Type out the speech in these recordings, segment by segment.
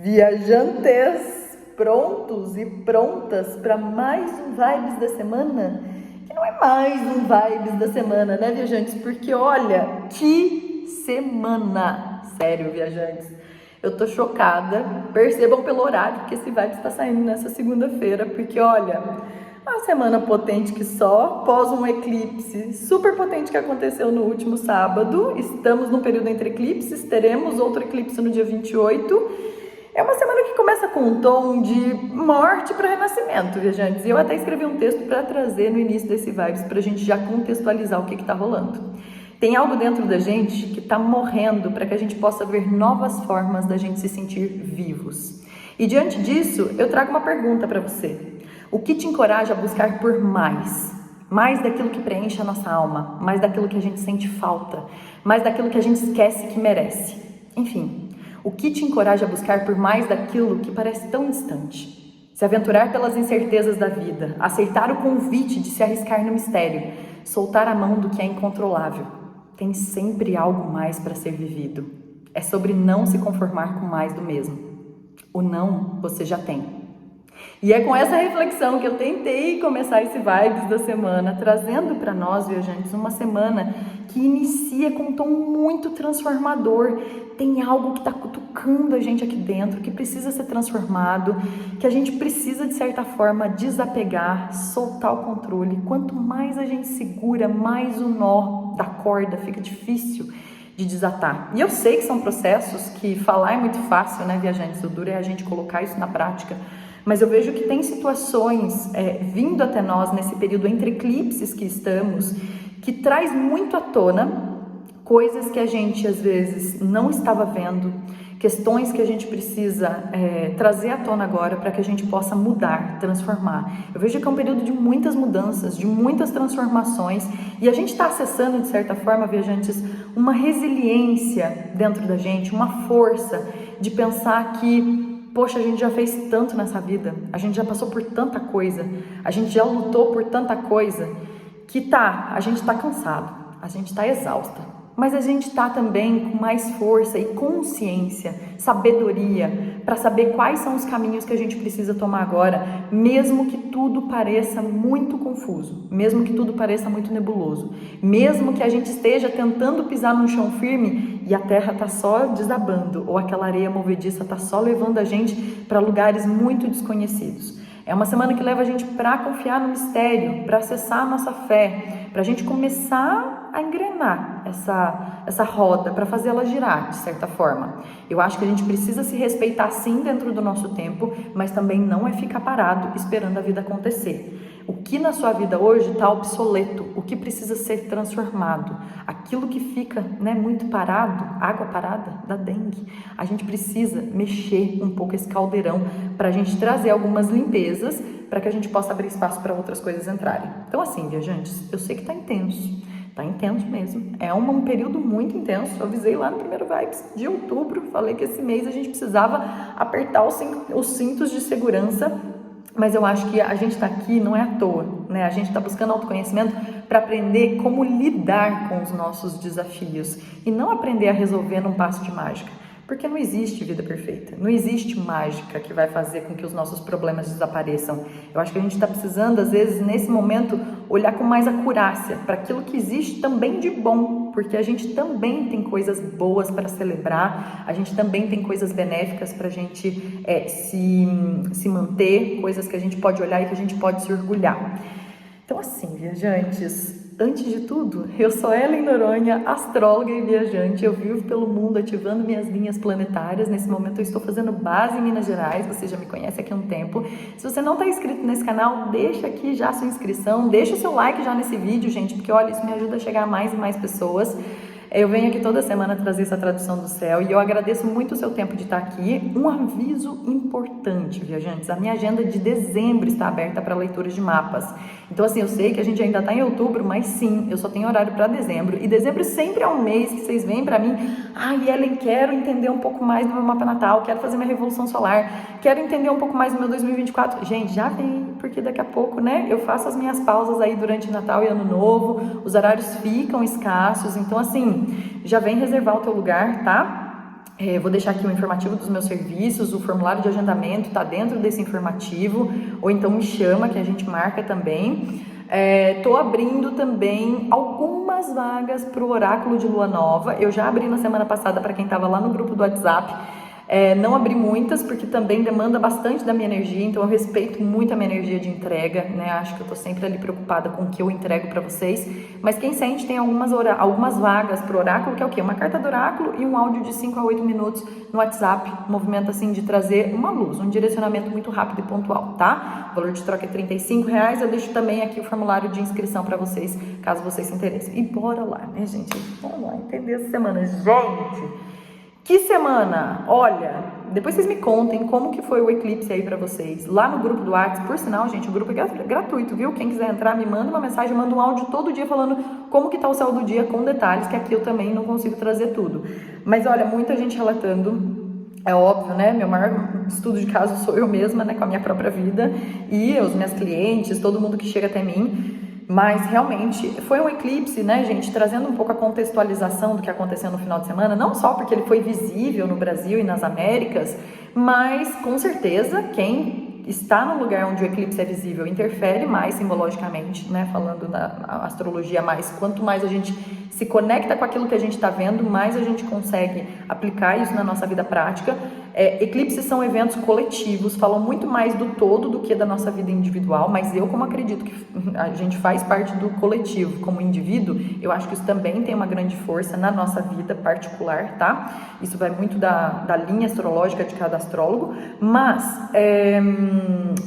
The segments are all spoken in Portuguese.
Viajantes, prontos e prontas para mais um Vibes da Semana? Que não é mais um Vibes da Semana, né, viajantes? Porque olha, que semana! Sério, viajantes, eu tô chocada. Percebam pelo horário que esse Vibes está saindo nessa segunda-feira, porque olha, uma semana potente que só, após um eclipse super potente que aconteceu no último sábado. Estamos num período entre eclipses, teremos outro eclipse no dia 28. É uma semana que começa com um tom de morte para renascimento, viajantes. E eu até escrevi um texto para trazer no início desse Vibes, para a gente já contextualizar o que está rolando. Tem algo dentro da gente que está morrendo para que a gente possa ver novas formas da gente se sentir vivos. E diante disso, eu trago uma pergunta para você. O que te encoraja a buscar por mais? Mais daquilo que preenche a nossa alma, mais daquilo que a gente sente falta, mais daquilo que a gente esquece que merece. Enfim. O que te encoraja a buscar por mais daquilo que parece tão distante? Se aventurar pelas incertezas da vida, aceitar o convite de se arriscar no mistério, soltar a mão do que é incontrolável. Tem sempre algo mais para ser vivido. É sobre não se conformar com mais do mesmo. O não você já tem. E é com essa reflexão que eu tentei começar esse Vibes da semana, trazendo para nós, viajantes, uma semana que inicia com um tom muito transformador. Tem algo que está cutucando a gente aqui dentro, que precisa ser transformado, que a gente precisa, de certa forma, desapegar, soltar o controle. Quanto mais a gente segura, mais o nó da corda fica difícil de desatar. E eu sei que são processos que falar é muito fácil, né, viajantes? O duro é a gente colocar isso na prática. Mas eu vejo que tem situações vindo até nós nesse período entre eclipses que estamos, que traz muito à tona coisas que a gente às vezes não estava vendo, questões que a gente precisa trazer à tona agora para que a gente possa mudar, transformar. Eu vejo que é um período de muitas mudanças, de muitas transformações, e a gente está acessando, de certa forma, viajantes, uma resiliência dentro da gente, uma força de pensar que poxa, a gente já fez tanto nessa vida, a gente já passou por tanta coisa, a gente já lutou por tanta coisa, que a gente tá cansado, a gente tá exausta, mas a gente tá também com mais força e consciência, sabedoria, para saber quais são os caminhos que a gente precisa tomar agora, mesmo que tudo pareça muito confuso, mesmo que tudo pareça muito nebuloso, mesmo que a gente esteja tentando pisar num chão firme e a terra tá só desabando, ou aquela areia movediça tá só levando a gente para lugares muito desconhecidos. É uma semana que leva a gente para confiar no mistério, para acessar a nossa fé, para a gente começar a engrenar essa roda, para fazer ela girar, de certa forma. Eu acho que a gente precisa se respeitar sim dentro do nosso tempo, mas também não é ficar parado esperando a vida acontecer. O que na sua vida hoje está obsoleto, o que precisa ser transformado, aquilo que fica muito parado, água parada, da dengue, a gente precisa mexer um pouco esse caldeirão para a gente trazer algumas limpezas para que a gente possa abrir espaço para outras coisas entrarem. Então assim, viajantes, eu sei que está intenso mesmo, é um período muito intenso. Eu avisei lá no primeiro Vibes de outubro, falei que esse mês a gente precisava apertar os cintos de segurança. Mas eu acho que a gente está aqui não é à toa, né? A gente está buscando autoconhecimento para aprender como lidar com os nossos desafios e não aprender a resolver num passo de mágica, porque não existe vida perfeita, não existe mágica que vai fazer com que os nossos problemas desapareçam. Eu acho que a gente está precisando, às vezes, nesse momento, olhar com mais acurácia para aquilo que existe também de bom, porque a gente também tem coisas boas para celebrar, a gente também tem coisas benéficas para a gente se manter, coisas que a gente pode olhar e que a gente pode se orgulhar. Então assim, viajantes, antes de tudo, eu sou Ellen Noronha, astróloga e viajante. Eu vivo pelo mundo ativando minhas linhas planetárias. Nesse momento eu estou fazendo base em Minas Gerais, você já me conhece aqui há um tempo. Se você não está inscrito nesse canal, deixa aqui já a sua inscrição, deixa o seu like já nesse vídeo, gente, porque olha, isso me ajuda a chegar a mais e mais pessoas. Eu venho aqui toda semana trazer essa tradução do céu e eu agradeço muito o seu tempo de estar aqui. Um aviso importante, viajantes, a minha agenda de dezembro está aberta para leituras de mapas. Então assim, eu sei que a gente ainda está em outubro, mas sim, eu só tenho horário para dezembro. E dezembro sempre é um mês que vocês vêm para mim, Ellen, quero entender um pouco mais do meu mapa natal, quero fazer minha revolução solar, quero entender um pouco mais do meu 2024. Gente, já vem, porque daqui a pouco, né, eu faço as minhas pausas aí durante Natal e Ano Novo, os horários ficam escassos, então assim, já vem reservar o teu lugar, tá? Vou deixar aqui o informativo dos meus serviços, o formulário de agendamento está dentro desse informativo, ou então me chama que a gente marca também. Tô abrindo também algumas vagas para o Oráculo de Lua Nova. Eu já abri na semana passada para quem estava lá no grupo do WhatsApp. Não abri muitas porque também demanda bastante da minha energia, então eu respeito muito a minha energia de entrega, né? Acho que eu tô sempre ali preocupada com o que eu entrego para vocês, mas quem sente tem algumas vagas pro oráculo, que é o quê? Uma carta do oráculo e um áudio de 5 a 8 minutos no WhatsApp, um movimento assim de trazer uma luz, um direcionamento muito rápido e pontual, tá? O valor de troca é R$35, eu deixo também aqui o formulário de inscrição para vocês, caso vocês se interessem. E bora lá, né, gente? Bora lá, entender essa semana, gente! Que semana! Olha, depois vocês me contem como que foi o eclipse aí pra vocês. Lá no grupo do WhatsApp, por sinal, gente, o grupo é gratuito, viu? Quem quiser entrar, me manda uma mensagem, manda um áudio todo dia falando como que tá o céu do dia com detalhes, que aqui eu também não consigo trazer tudo. Mas olha, muita gente relatando. É óbvio, né? Meu maior estudo de caso sou eu mesma, né? Com a minha própria vida e os meus clientes, todo mundo que chega até mim. Mas realmente foi um eclipse, né, gente, trazendo um pouco a contextualização do que aconteceu no final de semana, não só porque ele foi visível no Brasil e nas Américas, mas com certeza quem está no lugar onde o eclipse é visível interfere mais simbologicamente, né, falando na astrologia mais, quanto mais a gente se conecta com aquilo que a gente está vendo, mais a gente consegue aplicar isso na nossa vida prática. Eclipses são eventos coletivos, falam muito mais do todo do que da nossa vida individual, mas eu, como acredito que a gente faz parte do coletivo como indivíduo, eu acho que isso também tem uma grande força na nossa vida particular, tá? Isso vai muito da linha astrológica de cada astrólogo, mas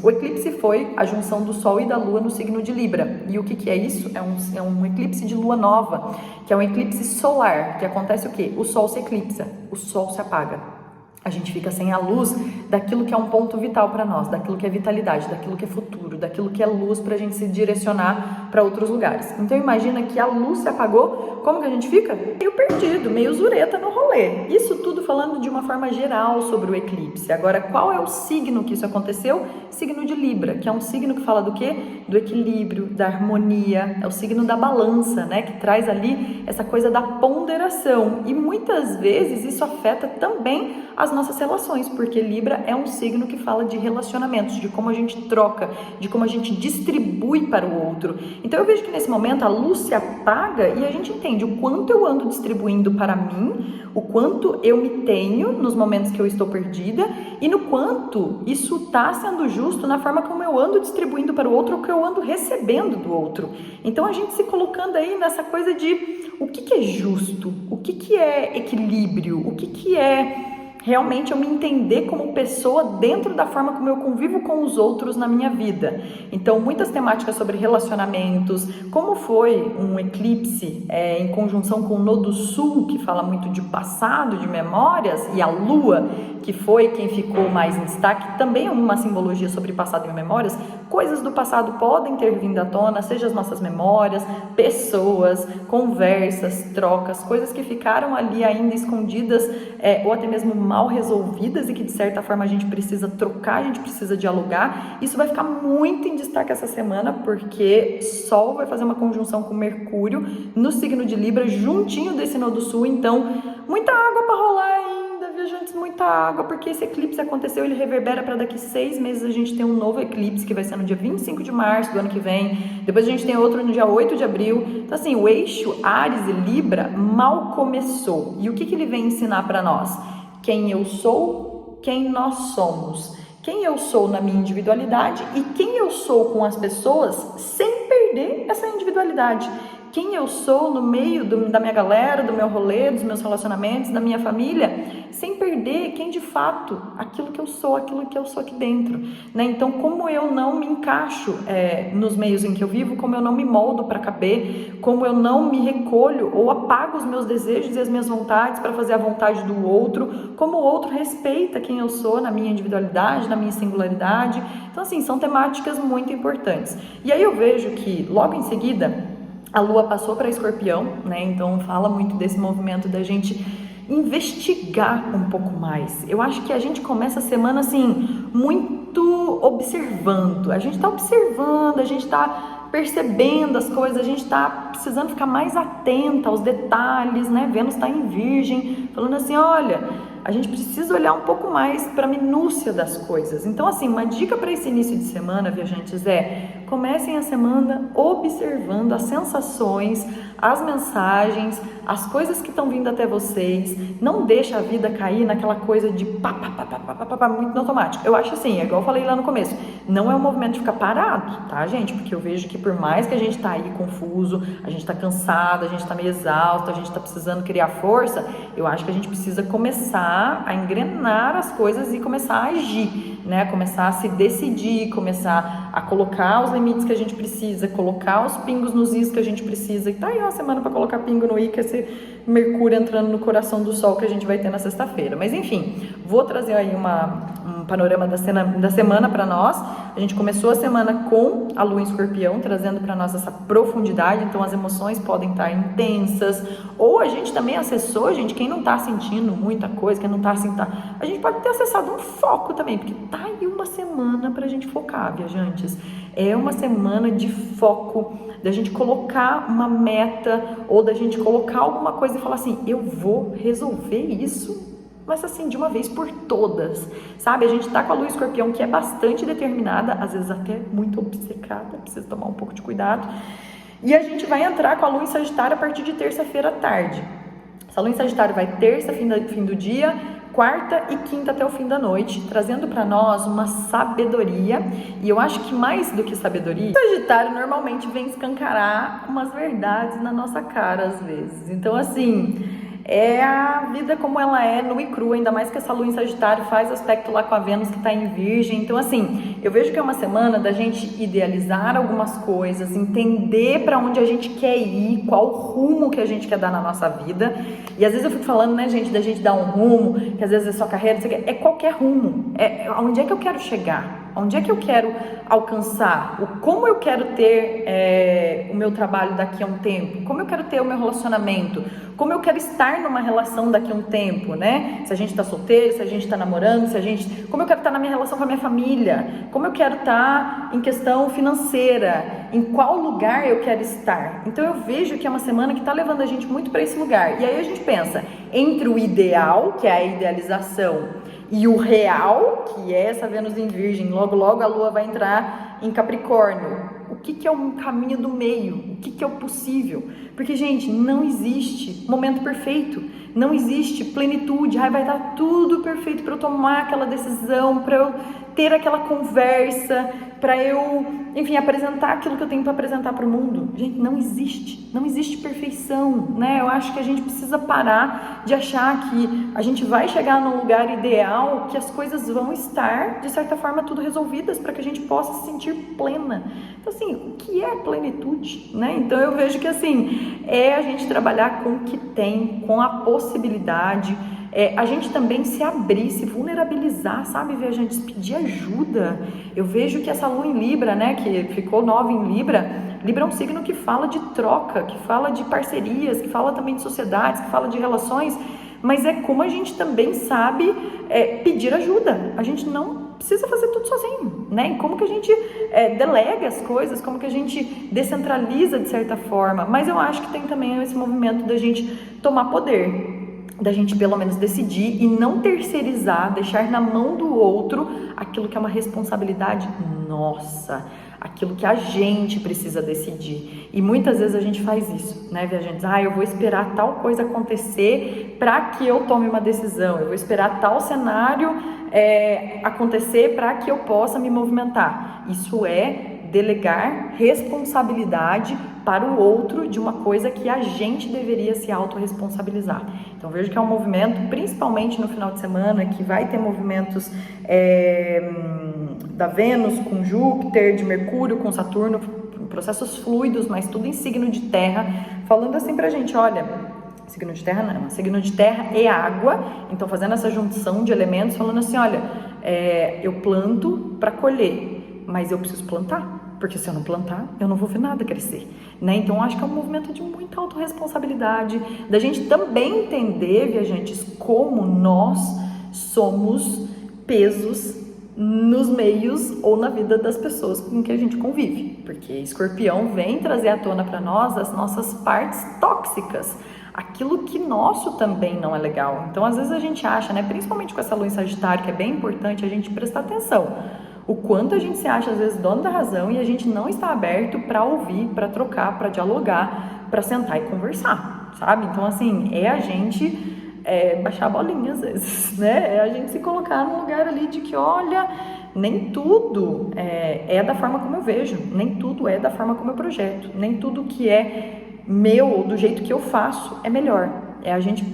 o eclipse foi a junção do Sol e da Lua no signo de Libra. E o que é isso? É um eclipse de Lua Nova, que é um eclipse solar, que acontece o quê? O Sol se eclipsa, o Sol se apaga. A gente fica sem a luz daquilo que é um ponto vital para nós, daquilo que é vitalidade, daquilo que é futuro, daquilo que é luz para a gente se direcionar para outros lugares. Então imagina que a luz se apagou, como que a gente fica? Meio perdido, meio zureta no rolê. Isso tudo falando de uma forma geral sobre o eclipse. Agora, qual é o signo que isso aconteceu? Signo de Libra, que é um signo que fala do quê? Do equilíbrio, da harmonia, é o signo da balança, né? Que traz ali essa coisa da ponderação. E muitas vezes isso afeta também as nossas relações, porque Libra é um signo que fala de relacionamentos, de como a gente troca, de como a gente distribui para o outro. Então eu vejo que nesse momento a luz se apaga e a gente entende o quanto eu ando distribuindo para mim, o quanto eu me tenho nos momentos que eu estou perdida e no quanto isso está sendo justo na forma como eu ando distribuindo para o outro ou que eu ando recebendo do outro. Então a gente se colocando aí nessa coisa de o que é justo, o que é equilíbrio, o que é realmente eu me entender como pessoa dentro da forma como eu convivo com os outros na minha vida. Então, muitas temáticas sobre relacionamentos, como foi um eclipse em conjunção com o Nodo Sul, que fala muito de passado, de memórias, e a Lua, que foi quem ficou mais em destaque, também é uma simbologia sobre passado e memórias. Coisas do passado podem ter vindo à tona, seja as nossas memórias, pessoas, conversas, trocas, coisas que ficaram ali ainda escondidas ou até mesmo mal resolvidas e que de certa forma a gente precisa trocar, a gente precisa dialogar. Isso vai ficar muito em destaque essa semana, porque Sol vai fazer uma conjunção com Mercúrio no signo de Libra, juntinho desse Nodo Sul. Então, muita água para rolar ainda, viajantes, muita água, porque esse eclipse aconteceu, ele reverbera para daqui 6 meses a gente tem um novo eclipse, que vai ser no dia 25 de março do ano que vem, depois a gente tem outro no dia 8 de abril, então assim, o eixo Áries e Libra mal começou, e o que ele vem ensinar para nós? Quem eu sou, quem nós somos, quem eu sou na minha individualidade e quem eu sou com as pessoas sem perder essa individualidade. Quem eu sou no meio da minha galera, do meu rolê, dos meus relacionamentos, da minha família, sem perder quem de fato, aquilo que eu sou aqui dentro, né? Então, como eu não me encaixo nos meios em que eu vivo, como eu não me moldo para caber, como eu não me recolho ou apago os meus desejos e as minhas vontades para fazer a vontade do outro, como o outro respeita quem eu sou na minha individualidade, na minha singularidade. Então, assim, são temáticas muito importantes. E aí eu vejo que, logo em seguida, a Lua passou para Escorpião, né? Então fala muito desse movimento da gente investigar um pouco mais. Eu acho que a gente começa a semana assim, muito observando. A gente está observando, a gente está percebendo as coisas, a gente está precisando ficar mais atenta aos detalhes, né? Vênus está em Virgem, falando assim, olha, a gente precisa olhar um pouco mais para a minúcia das coisas. Então, assim, uma dica para esse início de semana, viajantes, comecem a semana observando as sensações, as mensagens, as coisas que estão vindo até vocês. Não deixa a vida cair naquela coisa de muito no automático. Eu acho assim, é igual eu falei lá no começo, não é um movimento de ficar parado, tá, gente? Porque eu vejo que por mais que a gente tá aí confuso, a gente tá cansado, a gente tá meio exausto, a gente tá precisando criar força, eu acho que a gente precisa começar a engrenar as coisas e começar a agir, né? Começar a se decidir, começar a colocar os limites que a gente precisa, colocar os pingos nos is que a gente precisa. E tá aí uma semana para colocar pingo no i, que é esse Mercúrio entrando no coração do Sol que a gente vai ter na sexta-feira. Mas enfim, vou trazer aí um panorama da semana para nós. A gente começou a semana com a Lua em Escorpião, trazendo para nós essa profundidade, então as emoções podem estar intensas, ou a gente também acessou, gente, quem não tá sentindo muita coisa, quem não tá assim, a gente pode ter acessado um foco também, porque tá aí uma semana pra gente focar, viajantes. É uma semana de foco, da gente colocar uma meta, ou da gente colocar alguma coisa e falar assim, eu vou resolver isso, mas assim, de uma vez por todas, sabe? A gente tá com a Lua em Escorpião, que é bastante determinada, às vezes até muito obcecada, precisa tomar um pouco de cuidado, e a gente vai entrar com a Lua em Sagitário a partir de terça-feira à tarde. Essa Lua em Sagitário vai terça, fim do dia, quarta e quinta até o fim da noite, trazendo para nós uma sabedoria, e eu acho que mais do que sabedoria, o Sagitário normalmente vem escancarar umas verdades na nossa cara às vezes. Então assim, é a vida como ela é, nua e crua, ainda mais que essa Lua em Sagitário faz aspecto lá com a Vênus que está em Virgem. Então assim, eu vejo que é uma semana da gente idealizar algumas coisas, entender para onde a gente quer ir, qual rumo que a gente quer dar na nossa vida. E às vezes eu fico falando, né, gente, da gente dar um rumo, que às vezes é só carreira, é qualquer rumo, onde é que eu quero chegar, onde é que eu quero alcançar, como eu quero ter o meu trabalho daqui a um tempo, como eu quero ter o meu relacionamento, como eu quero estar numa relação daqui a um tempo, né? Se a gente tá solteiro, se a gente tá namorando, como eu quero estar na minha relação com a minha família, como eu quero estar em questão financeira, em qual lugar eu quero estar. Então eu vejo que é uma semana que tá levando a gente muito para esse lugar. E aí a gente pensa entre o ideal, que é a idealização, e o real, que é essa Vênus em Virgem. Logo, logo a Lua vai entrar em Capricórnio. O que é um caminho do meio? O que é o possível? Porque, gente, não existe momento perfeito. Não existe plenitude. Vai dar tudo perfeito para eu tomar aquela decisão, para eu ter aquela conversa, para eu, enfim, apresentar aquilo que eu tenho para apresentar para o mundo. Gente, não existe perfeição, né? Eu acho que a gente precisa parar de achar que a gente vai chegar num lugar ideal, que as coisas vão estar, de certa forma, tudo resolvidas para que a gente possa se sentir plena. Então, assim, o que é plenitude, né? Então, eu vejo que, assim, é a gente trabalhar com o que tem, com a possibilidade, a gente também se abrir, se vulnerabilizar, sabe, viajantes, pedir ajuda. Eu vejo que essa Lua em Libra, né, que ficou 9 em Libra, Libra é um signo que fala de troca, que fala de parcerias, que fala também de sociedades, que fala de relações, mas é como a gente também sabe pedir ajuda. A gente não precisa fazer tudo sozinho, né? E como que a gente delega as coisas, como que a gente descentraliza de certa forma. Mas eu acho que tem também esse movimento da gente tomar poder, da gente pelo menos decidir e não terceirizar, deixar na mão do outro aquilo que é uma responsabilidade nossa, aquilo que a gente precisa decidir. E muitas vezes a gente faz isso, né, viajantes? Eu vou esperar tal coisa acontecer para que eu tome uma decisão, eu vou esperar tal cenário acontecer para que eu possa me movimentar. Isso é delegar responsabilidade para o outro de uma coisa que a gente deveria se autorresponsabilizar. Então vejo que é um movimento, principalmente no final de semana, que vai ter movimentos da Vênus com Júpiter, de Mercúrio com Saturno, processos fluidos, mas tudo em signo de terra, falando assim pra gente, olha, signo de terra não, signo de terra é água, então fazendo essa junção de elementos, falando assim, olha, eu planto para colher, mas eu preciso plantar, porque se eu não plantar, eu não vou ver nada crescer, né? Então acho que é um movimento de muita autorresponsabilidade, da gente também entender, viajantes, como nós somos pesos nos meios ou na vida das pessoas com que a gente convive, porque Escorpião vem trazer à tona para nós as nossas partes tóxicas, aquilo que nosso também não é legal. Então, às vezes a gente acha, né, principalmente com essa lua em Sagitário, que é bem importante a gente prestar atenção. O quanto a gente se acha, às vezes, dono da razão e a gente não está aberto para ouvir, para trocar, para dialogar, para sentar e conversar, sabe? Então, assim, é a gente baixar a bolinha, às vezes, né? É a gente se colocar num lugar ali de que, olha, nem tudo é da forma como eu vejo, nem tudo é da forma como eu projeto, nem tudo que é meu ou do jeito que eu faço é melhor. É a gente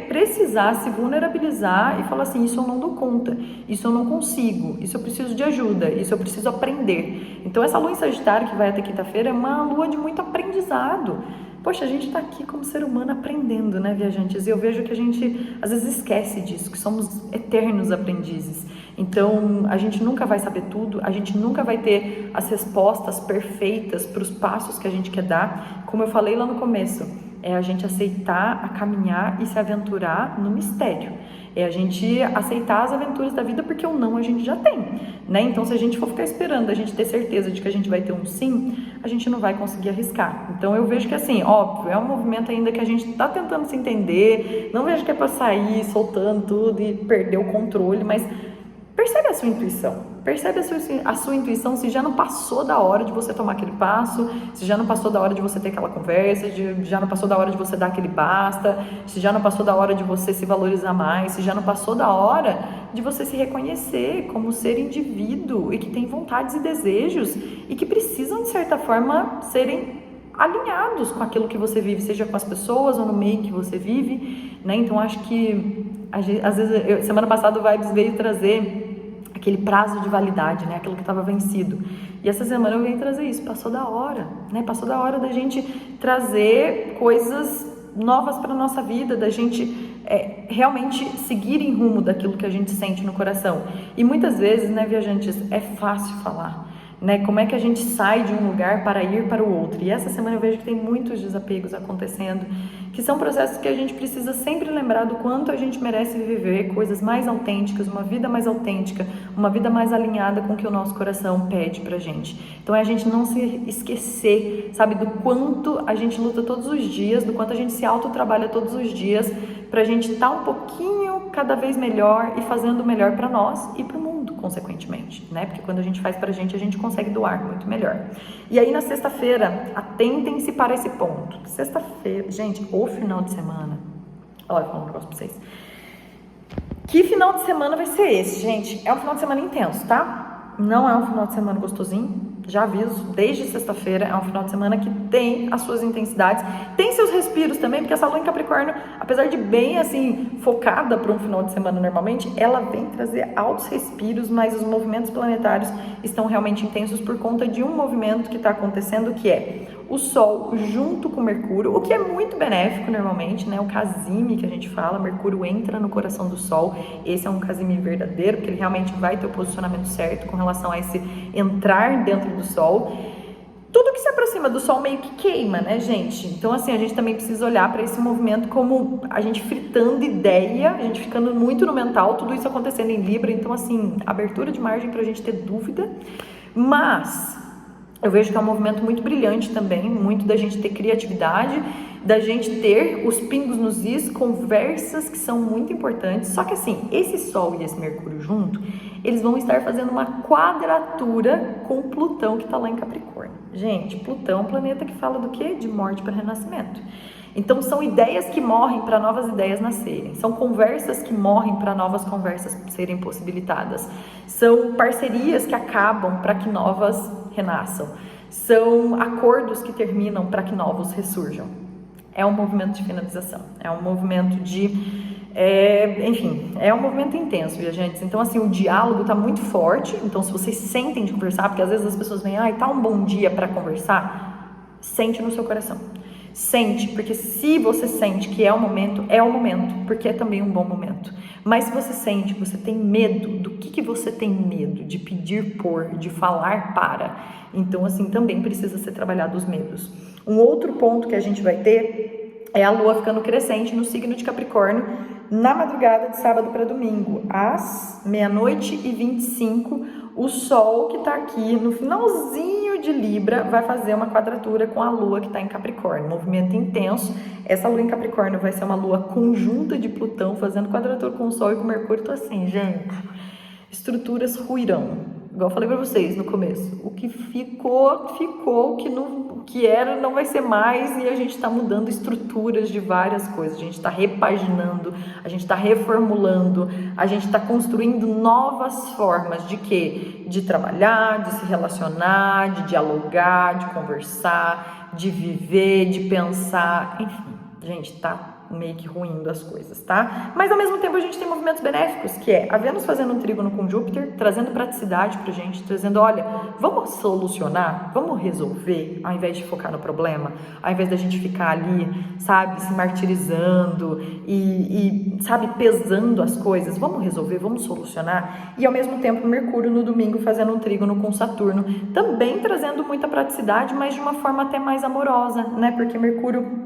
precisar se vulnerabilizar e falar assim, isso eu não dou conta, isso eu não consigo, isso eu preciso de ajuda, isso eu preciso aprender. Então essa lua em Sagitário que vai até quinta-feira é uma lua de muito aprendizado. Poxa, a gente está aqui como ser humano aprendendo, né, viajantes? E eu vejo que a gente às vezes esquece disso, que somos eternos aprendizes. Então a gente nunca vai saber tudo, a gente nunca vai ter as respostas perfeitas para os passos que a gente quer dar. Como eu falei lá no começo, é a gente aceitar a caminhar e se aventurar no mistério. É a gente aceitar as aventuras da vida, porque o não a gente já tem, né? Então, se a gente for ficar esperando a gente ter certeza de que a gente vai ter um sim, a gente não vai conseguir arriscar. Então, eu vejo que assim, óbvio, é um movimento ainda que a gente está tentando se entender, não vejo que é para sair soltando tudo e perder o controle, mas percebe a sua intuição, percebe a sua intuição se já não passou da hora de você tomar aquele passo, se já não passou da hora de você ter aquela conversa, já não passou da hora de você dar aquele basta, se já não passou da hora de você se valorizar mais, se já não passou da hora de você se reconhecer como ser indivíduo e que tem vontades e desejos e que precisam, de certa forma, serem alinhados com aquilo que você vive, seja com as pessoas ou no meio que você vive, né? Então, acho que às vezes, semana passada o Vibes veio trazer aquele prazo de validade, né? Aquilo que estava vencido. E essa semana eu venho trazer isso, passou da hora, né? Passou da hora da gente trazer coisas novas para nossa vida, da gente realmente seguir em rumo daquilo que a gente sente no coração. E muitas vezes, né, viajantes, é fácil falar, né? Como é que a gente sai de um lugar para ir para o outro? E essa semana eu vejo que tem muitos desapegos acontecendo, que são processos que a gente precisa sempre lembrar do quanto a gente merece viver coisas mais autênticas, uma vida mais autêntica, uma vida mais alinhada com o que o nosso coração pede pra gente. Então é a gente não se esquecer, sabe, do quanto a gente luta todos os dias, do quanto a gente se autotrabalha todos os dias pra gente estar um pouquinho cada vez melhor e fazendo o melhor pra nós e pro mundo, consequentemente, né? Porque quando a gente faz pra gente, a gente consegue doar muito melhor. E aí na sexta-feira, atentem-se para esse ponto. Sexta-feira, gente, o final de semana. Olha, eu vou falar um negócio pra vocês. Que final de semana vai ser esse, gente? É um final de semana intenso, tá? Não é um final de semana gostosinho. Já aviso, desde sexta-feira é um final de semana que tem as suas intensidades, tem seus respiros também, porque essa lua em Capricórnio, apesar de bem assim, focada para um final de semana normalmente, ela vem trazer altos respiros, mas os movimentos planetários estão realmente intensos por conta de um movimento que está acontecendo, que é o Sol junto com Mercúrio, o que é muito benéfico normalmente, né? O casime que a gente fala, Mercúrio entra no coração do Sol, esse é um casime verdadeiro, porque ele realmente vai ter o posicionamento certo com relação a esse entrar dentro do Sol. Tudo que se aproxima do Sol meio que queima, né, gente? Então, assim, a gente também precisa olhar para esse movimento como a gente fritando ideia, a gente ficando muito no mental, tudo isso acontecendo em Libra, então, assim, abertura de margem para a gente ter dúvida, mas eu vejo que é um movimento muito brilhante também, muito da gente ter criatividade, da gente ter os pingos nos is, conversas que são muito importantes. Só que assim, esse Sol e esse Mercúrio junto, eles vão estar fazendo uma quadratura com Plutão que está lá em Capricórnio. Gente, Plutão é um planeta que fala do quê? De morte para renascimento. Então são ideias que morrem para novas ideias nascerem, são conversas que morrem para novas conversas serem possibilitadas, são parcerias que acabam para que novas renasçam, são acordos que terminam para que novos ressurjam. É um movimento de finalização, é um movimento de, enfim, é um movimento intenso, viajantes. Então assim, o diálogo está muito forte, então se vocês sentem de conversar, porque às vezes as pessoas vêm, tá um bom dia para conversar, sente no seu coração. Sente, porque se você sente que é o momento, porque é também um bom momento. Mas se você sente que você tem medo, do que você tem medo? De pedir por, de falar para. Então, assim, também precisa ser trabalhado os medos. Um outro ponto que a gente vai ter é a Lua ficando crescente no signo de Capricórnio na madrugada de sábado para domingo. Às 00h25, O Sol, que está aqui no finalzinho de Libra, vai fazer uma quadratura com a Lua, que está em Capricórnio. Movimento intenso. Essa Lua em Capricórnio vai ser uma Lua conjunta de Plutão, fazendo quadratura com o Sol e com o Mercúrio. Então, assim, gente, estruturas ruirão. Igual eu falei para vocês no começo. O que ficou, ficou. O que era, não vai ser mais. E a gente está mudando estruturas de várias coisas. A gente está repaginando, a gente está reformulando, a gente está construindo novas formas de quê? De trabalhar, de se relacionar, de dialogar, de conversar, de viver, de pensar. Enfim, gente, tá meio que ruindo as coisas, tá? Mas ao mesmo tempo a gente tem movimentos benéficos, que é a Vênus fazendo um trígono com Júpiter, trazendo praticidade pra gente, trazendo, olha, vamos solucionar, vamos resolver, ao invés de focar no problema, ao invés da gente ficar ali, sabe, se martirizando e sabe, pesando as coisas, vamos resolver, vamos solucionar. E ao mesmo tempo Mercúrio no domingo fazendo um trígono com Saturno, também trazendo muita praticidade, mas de uma forma até mais amorosa, né? Porque Mercúrio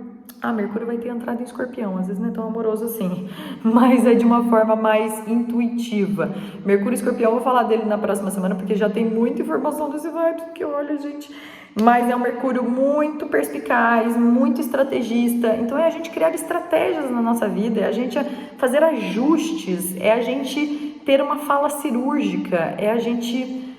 vai ter entrada em Escorpião, às vezes não é tão amoroso assim, mas é de uma forma mais intuitiva. Mercúrio e Escorpião, eu vou falar dele na próxima semana, porque já tem muita informação desse vibe, porque olha, gente, mas é um Mercúrio muito perspicaz, muito estrategista, então é a gente criar estratégias na nossa vida, é a gente fazer ajustes, é a gente ter uma fala cirúrgica, é a gente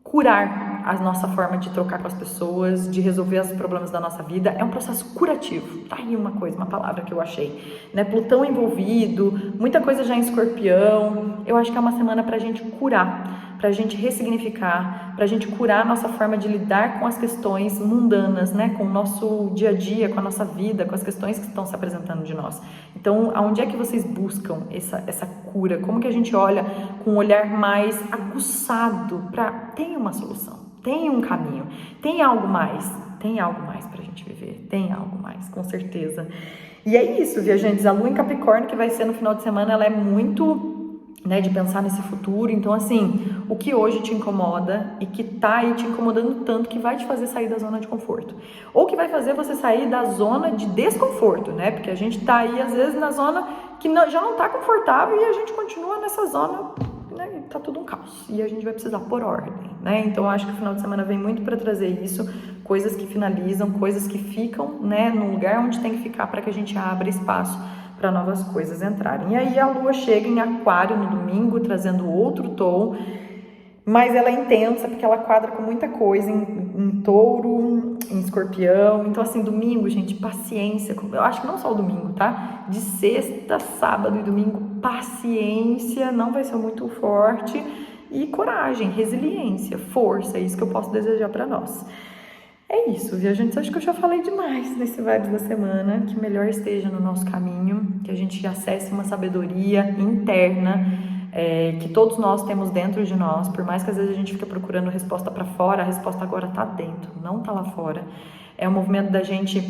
curar a nossa forma de trocar com as pessoas, de resolver os problemas da nossa vida. É um processo curativo. Tá aí uma coisa, uma palavra que eu achei, né? Plutão envolvido, muita coisa já em Escorpião. Eu acho que é uma semana pra gente curar, pra gente ressignificar, pra gente curar a nossa forma de lidar com as questões mundanas, né? Com o nosso dia a dia, com a nossa vida, com as questões que estão se apresentando de nós. Então, aonde é que vocês buscam essa cura? Como que a gente olha com um olhar mais aguçado para tem uma solução? Tem um caminho, tem algo mais pra gente viver, tem algo mais, com certeza. E é isso, viajantes, a Lua em Capricórnio, que vai ser no final de semana, ela é muito, né, de pensar nesse futuro. Então, assim, o que hoje te incomoda e que tá aí te incomodando tanto que vai te fazer sair da zona de conforto, ou que vai fazer você sair da zona de desconforto, né, porque a gente tá aí, às vezes, na zona que já não tá confortável e a gente continua nessa zona, né, tá tudo um caos e a gente vai precisar pôr ordem, né? Então eu acho que o final de semana vem muito para trazer isso, coisas que finalizam, coisas que ficam, né, no lugar onde tem que ficar para que a gente abra espaço para novas coisas entrarem. E aí a Lua chega em Aquário no domingo, trazendo outro tom, mas ela é intensa porque ela quadra com muita coisa em Touro, em Escorpião. Então assim, domingo, gente, paciência. Eu acho que não só o domingo, tá? De sexta, sábado e domingo, paciência, não vai ser muito forte, e coragem, resiliência, força, é isso que eu posso desejar para nós. É isso, viajantes, acho que eu já falei demais nesse Vibes da semana, que melhor esteja no nosso caminho, que a gente acesse uma sabedoria interna, que todos nós temos dentro de nós, por mais que às vezes a gente fique procurando resposta para fora, a resposta agora tá dentro, não tá lá fora. É um movimento da gente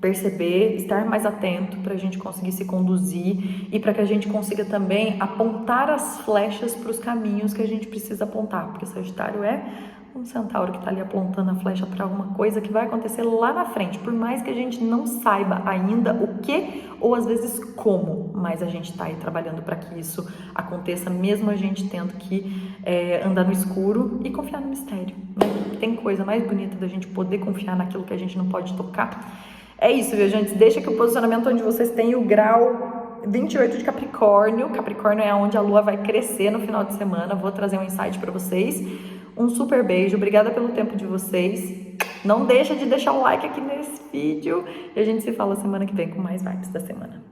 perceber, estar mais atento para a gente conseguir se conduzir e para que a gente consiga também apontar as flechas para os caminhos que a gente precisa apontar, porque Sagitário é um centauro que está ali apontando a flecha para alguma coisa que vai acontecer lá na frente, por mais que a gente não saiba ainda o que ou às vezes como, mas a gente está aí trabalhando para que isso aconteça, mesmo a gente tendo que andar no escuro e confiar no mistério, né? Tem coisa mais bonita da gente poder confiar naquilo que a gente não pode tocar. É isso, viajantes, deixa que o posicionamento onde vocês têm o grau 28 de Capricórnio. Capricórnio é onde a Lua vai crescer no final de semana. Vou trazer um insight para vocês. Um super beijo, obrigada pelo tempo de vocês. Não deixa de deixar o like aqui nesse vídeo. E a gente se fala semana que vem com mais vibes da semana.